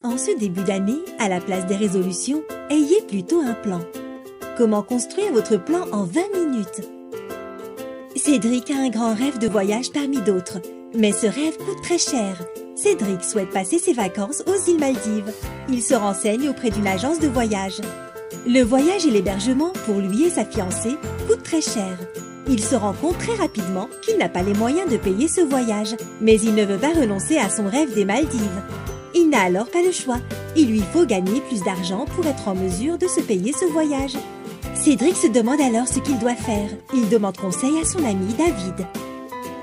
En ce début d'année, à la place des résolutions, ayez plutôt un plan. Comment construire votre plan en 20 minutes? Cédric a un grand rêve de voyage parmi d'autres, mais ce rêve coûte très cher. Cédric souhaite passer ses vacances aux îles Maldives. Il se renseigne auprès d'une agence de voyage. Le voyage et l'hébergement pour lui et sa fiancée coûtent très cher. Il se rend compte très rapidement qu'il n'a pas les moyens de payer ce voyage, mais il ne veut pas renoncer à son rêve des Maldives. Il n'a alors pas le choix. Il lui faut gagner plus d'argent pour être en mesure de se payer ce voyage. Cédric se demande alors ce qu'il doit faire. Il demande conseil à son ami David.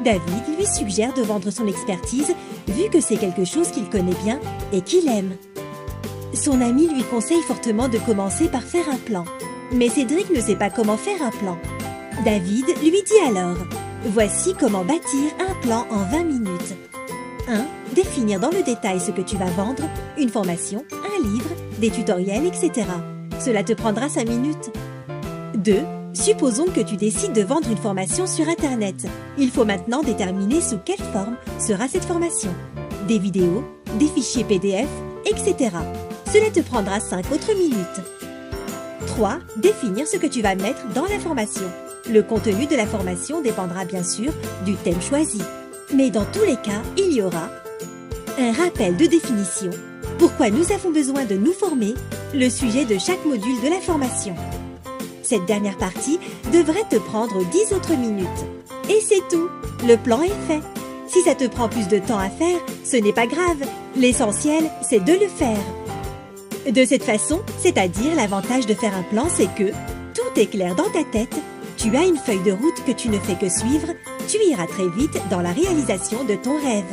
David lui suggère de vendre son expertise vu que c'est quelque chose qu'il connaît bien et qu'il aime. Son ami lui conseille fortement de commencer par faire un plan. Mais Cédric ne sait pas comment faire un plan. David lui dit alors « Voici comment bâtir un plan en 20 minutes. 1. Définir dans le détail ce que tu vas vendre, une formation, un livre, des tutoriels, etc. Cela te prendra 5 minutes. 2. Supposons que tu décides de vendre une formation sur Internet. Il faut maintenant déterminer sous quelle forme sera cette formation. Des vidéos, des fichiers PDF, etc. Cela te prendra 5 autres minutes. 3. Définir ce que tu vas mettre dans la formation. Le contenu de la formation dépendra bien sûr du thème choisi. Mais dans tous les cas, il y aura un rappel de définition, pourquoi nous avons besoin de nous former, le sujet de chaque module de la formation. Cette dernière partie devrait te prendre 10 autres minutes. Et c'est tout, le plan est fait. Si ça te prend plus de temps à faire, ce n'est pas grave. L'essentiel, c'est de le faire. De cette façon, c'est-à-dire l'avantage de faire un plan, c'est que tout est clair dans ta tête, tu as une feuille de route que tu ne fais que suivre, tu iras très vite dans la réalisation de ton rêve.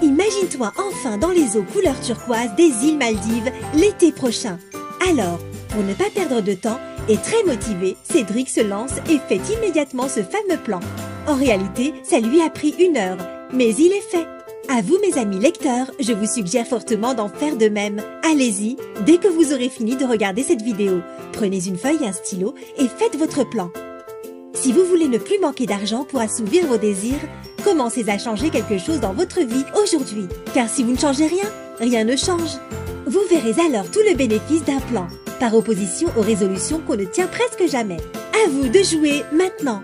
Imagine-toi enfin dans les eaux couleur turquoise des îles Maldives l'été prochain. Alors, pour ne pas perdre de temps et très motivé, Cédric se lance et fait immédiatement ce fameux plan. En réalité, ça lui a pris 1 heure, mais il est fait. À vous mes amis lecteurs, je vous suggère fortement d'en faire de même. Allez-y, dès que vous aurez fini de regarder cette vidéo, prenez une feuille et un stylo et faites votre plan. Si vous voulez ne plus manquer d'argent pour assouvir vos désirs, commencez à changer quelque chose dans votre vie aujourd'hui. Car si vous ne changez rien, rien ne change. Vous verrez alors tout le bénéfice d'un plan, par opposition aux résolutions qu'on ne tient presque jamais. À vous de jouer maintenant!